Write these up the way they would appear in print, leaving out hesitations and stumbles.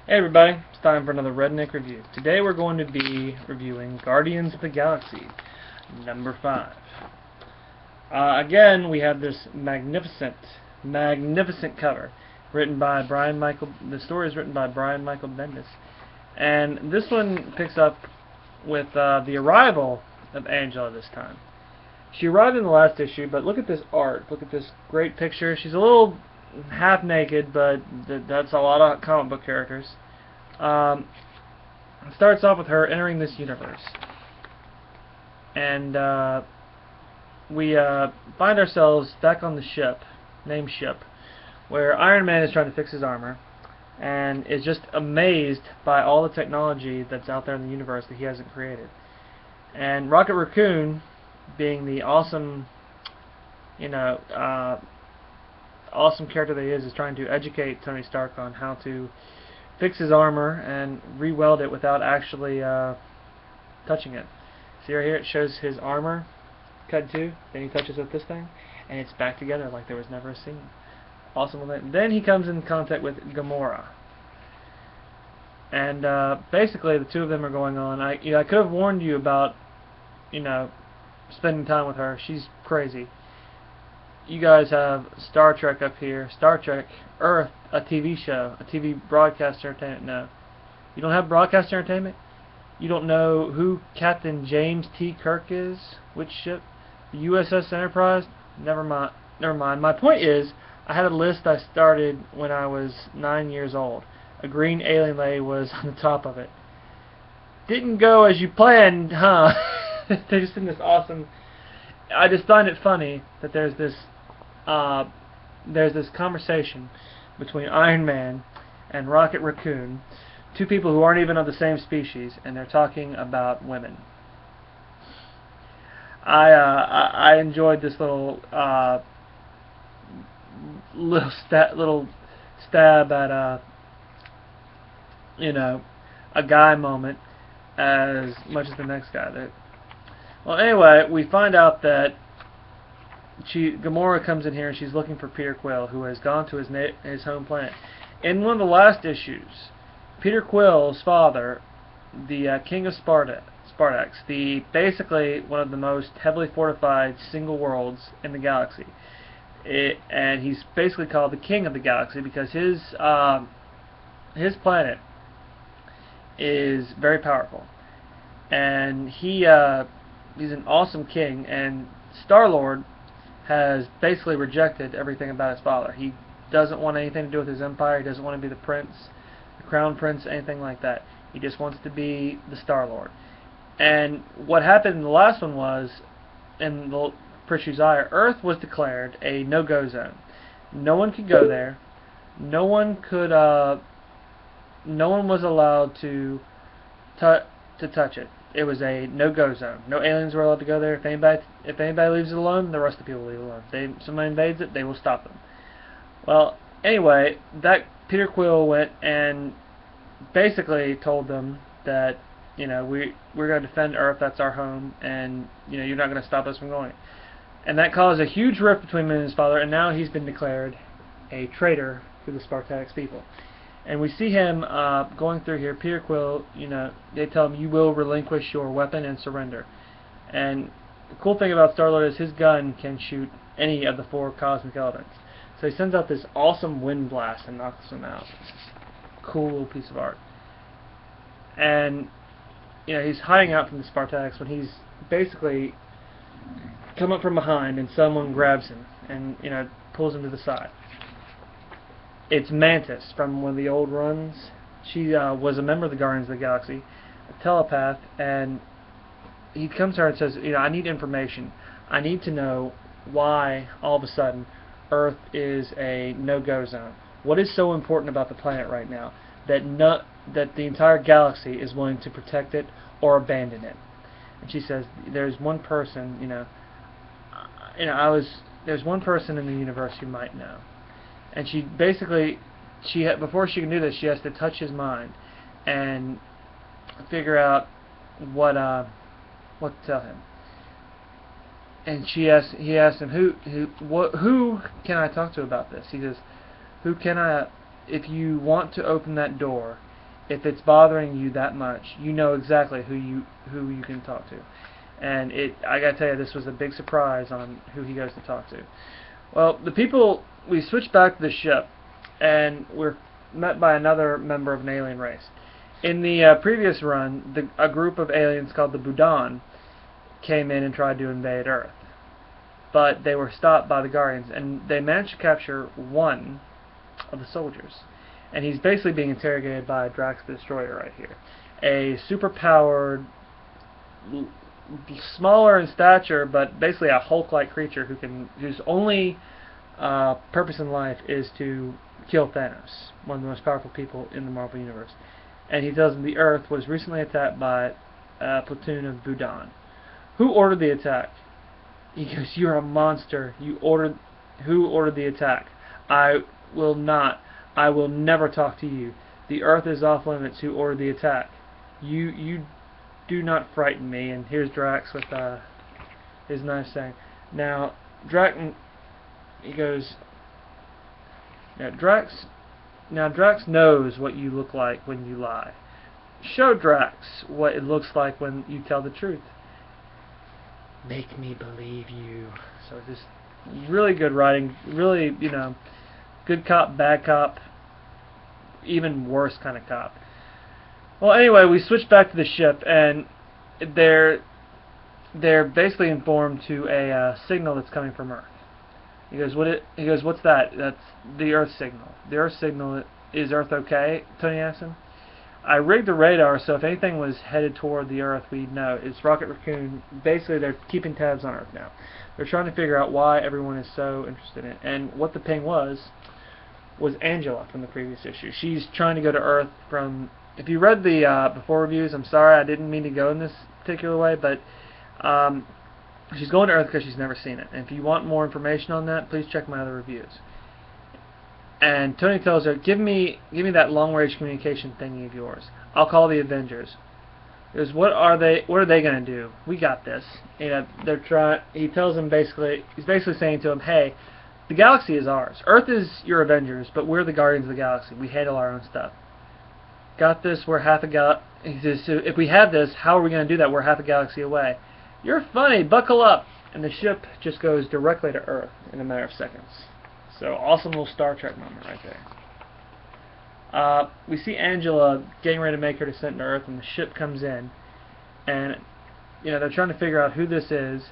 Hey everybody, it's time for another Redneck review. Today we're going to be reviewing Guardians of the Galaxy number 5. Again, we have this magnificent cover written by Brian Michael. The story is written by Brian Michael Bendis, and this one picks up with the arrival of Angela this time. She arrived in the last issue, but look at this art. Look at this great picture. She's a little half naked, but that's a lot of comic book characters. It starts off with her entering this universe, and we find ourselves back on the ship, named Ship, where Iron Man is trying to fix his armor, and is just amazed by all the technology that's out there in the universe that he hasn't created. And Rocket Raccoon, being the awesome, awesome character that he is trying to educate Tony Stark on how to fix his armor and re-weld it without actually touching it. See right here, it shows his armor cut in two. Then he touches with this thing, and it's back together like there was never a scene. Awesome. Then he comes in contact with Gamora, and basically the two of them are going on. I could have warned you about, spending time with her. She's crazy. You guys have Star Trek up here, Star Trek, Earth, a TV show, a TV broadcast entertainment. No. You don't have broadcast entertainment? You don't know who Captain James T. Kirk is? Which ship? The USS Enterprise? Never mind. Never mind. My point is, I had a list I started when I was 9 years old. A green alien lady was on the top of it. Didn't go as you planned, huh? They're just in this awesome... I just find it funny that there's this conversation between Iron Man and Rocket Raccoon, two people who aren't even of the same species, and they're talking about women. I enjoyed this little little stab at a guy moment as much as the next guy. Well, anyway, we find out that Gamora comes in here and she's looking for Peter Quill, who has gone to his home planet. In one of the last issues, Peter Quill's father, the King of Spartax, basically one of the most heavily fortified single worlds in the galaxy, and he's basically called the King of the Galaxy because his planet is very powerful, and he's an awesome king, and Star-Lord has basically rejected everything about his father. He doesn't want anything to do with his empire. He doesn't want to be the prince, the crown prince, anything like that. He just wants to be the Star-Lord. And what happened in the last one was, in the Pritchard's Eye, Earth was declared a no-go zone. No one could go there. No one was allowed to touch it. It was a no-go zone. No aliens were allowed to go there. If anybody leaves it alone, the rest of the people leave it alone. If somebody invades it, they will stop them. Well, anyway, that Peter Quill went and basically told them that we're going to defend Earth. That's our home, and you're not going to stop us from going. And that caused a huge rift between him and his father. And now he's been declared a traitor to the Spartax people. And we see him going through here. Peter Quill, they tell him, you will relinquish your weapon and surrender. And the cool thing about Star-Lord is his gun can shoot any of the 4 cosmic elements. So he sends out this awesome wind blast and knocks them out. Cool little piece of art. And he's hiding out from the Spartax when he's basically come up from behind and someone grabs him and pulls him to the side. It's Mantis from one of the old runs. She was a member of the Guardians of the Galaxy, a telepath, and he comes to her and says, I need information. I need to know why all of a sudden Earth is a no-go zone. What is so important about the planet right now that the entire galaxy is willing to protect it or abandon it? And she says, there's one person, there's one person in the universe you might know. And she basically, before she can do this, she has to touch his mind and figure out what to tell him. And he asks him, who can I talk to about this? He says, if you want to open that door, if it's bothering you that much, you know exactly who you can talk to. And I gotta tell you, this was a big surprise on who he goes to talk to. Well, we switch back to the ship, and we're met by another member of an alien race. In the previous run, a group of aliens called the Budan came in and tried to invade Earth, but they were stopped by the Guardians, and they managed to capture one of the soldiers. And he's basically being interrogated by Drax the Destroyer right here, a super-powered, smaller in stature, but basically a Hulk-like creature whose only purpose in life is to kill Thanos, one of the most powerful people in the Marvel Universe. And he tells him the Earth was recently attacked by a platoon of Budan. Who ordered the attack? He goes, "You're a monster. Who ordered the attack? I will not. I will never talk to you. The Earth is off limits. Who ordered the attack? You do not frighten me." And here's Drax with his knife saying, "Now, Drax," he goes, Drax knows what you look like when you lie. Show Drax what it looks like when you tell the truth. Make me believe you." So just really good writing, really, good cop, bad cop, even worse kind of cop. Well, anyway, we switch back to the ship, and they're basically informed to a signal that's coming from Earth. He goes, "What's that?" "That's the Earth signal." "The Earth signal, is Earth okay?" Tony asks him. "I rigged the radar, so if anything was headed toward the Earth, we'd know. It's Rocket Raccoon." Basically, they're keeping tabs on Earth now. They're trying to figure out why everyone is so interested in it. And what the ping was Angela from the previous issue. She's trying to go to Earth from... If you read the before reviews, I'm sorry, I didn't mean to go in this particular way, but she's going to Earth because she's never seen it. And if you want more information on that, please check my other reviews. And Tony tells her, give me that long-range communication thingy of yours. I'll call the Avengers. He goes, what are they going to do? We got this. He tells them he's basically saying to them, hey, the galaxy is ours. Earth is your Avengers, but we're the Guardians of the Galaxy. We handle our own stuff. Got this, we're half a galaxy. He says, so if we have this, how are we going to do that? We're half a galaxy away. You're funny, buckle up. And the ship just goes directly to Earth in a matter of seconds. So, awesome little Star Trek moment right there. We see Angela getting ready to make her descent to Earth, and the ship comes in. And, they're trying to figure out who this is.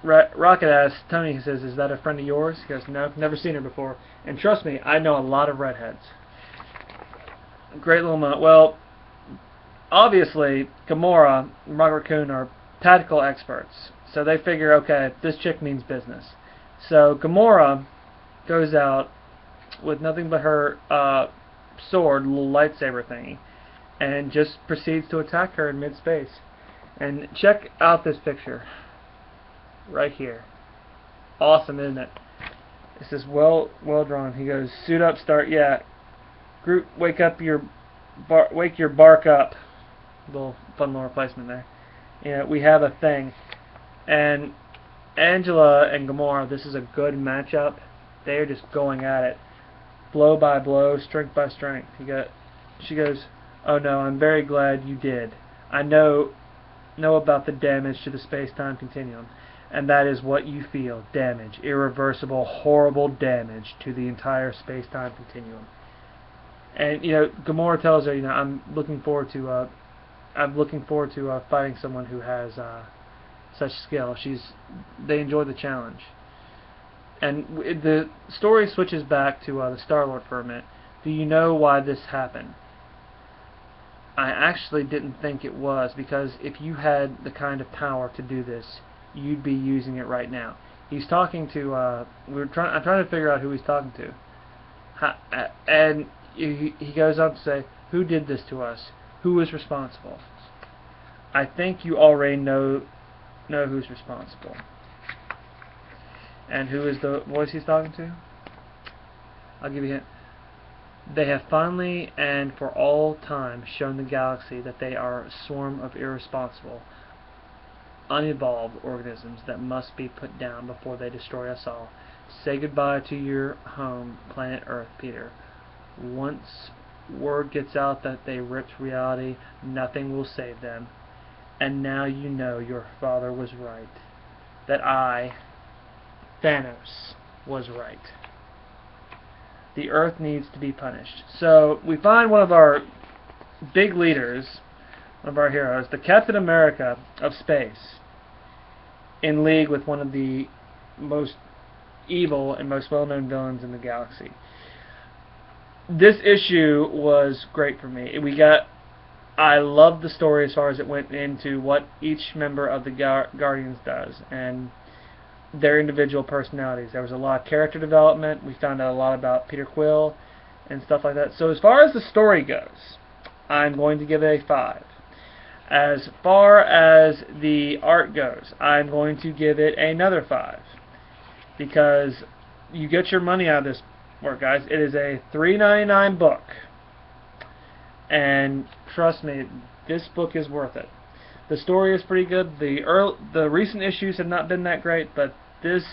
Rocket asks Tony, he says, is that a friend of yours? He goes, no, never seen her before. And trust me, I know a lot of redheads. Great little moment. Well, obviously, Gamora and Rocket Raccoon are tactical experts. So they figure, okay, this chick means business. So Gamora goes out with nothing but her sword, little lightsaber thingy, and just proceeds to attack her in mid-space. And check out this picture right here. Awesome, isn't it? This is well drawn. He goes, suit up, start, yeah. Groot, wake your bark up. Little fun little replacement there. We have a thing. And Angela and Gamora, this is a good matchup. They are just going at it, blow by blow, strength by strength. She goes, oh no, I'm very glad you did. I know about the damage to the space-time continuum, and that is what you feel, damage, irreversible, horrible damage to the entire space-time continuum. And Gamora tells her, I'm looking forward to fighting someone who has such skill. They enjoy the challenge. And the story switches back to the Star-Lord for a minute. Do you know why this happened? I actually didn't think it was, because if you had the kind of power to do this, you'd be using it right now. He's talking to, I'm trying to figure out who he's talking to. And he goes on to say, who did this to us? Who is responsible? I think you already know who's responsible. And who is the voice he's talking to? I'll give you a hint. They have finally and for all time shown the galaxy that they are a swarm of irresponsible, unevolved organisms that must be put down before they destroy us all. Say goodbye to your home, planet Earth, Peter. Once word gets out that they ripped reality, nothing will save them. And now you know your father was right. That I, Thanos, was right. The Earth needs to be punished. So we find one of our big leaders, one of our heroes, the Captain America of space, in league with one of the most evil and most well-known villains in the galaxy. This issue was great for me. I loved the story as far as it went into what each member of the Guardians does and their individual personalities. There was a lot of character development. We found out a lot about Peter Quill and stuff like that. So as far as the story goes, I'm going to give it a 5. As far as the art goes, I'm going to give it another 5. Because you get your money out of this work, guys. It is a $3.99 book. And trust me, this book is worth it. The story is pretty good. The recent issues have not been that great, but this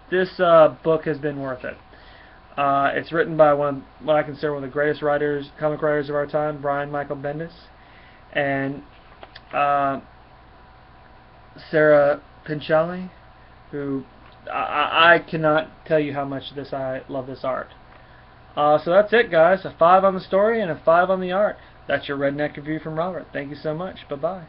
book has been worth it. It's written by what I consider one of the greatest comic writers of our time, Brian Michael Bendis, and Sarah Pinchali, who I cannot tell you how much I love this art. So that's it, guys. A 5 on the story and a 5 on the art. That's your Redneck review from Robert. Thank you so much. Bye-bye.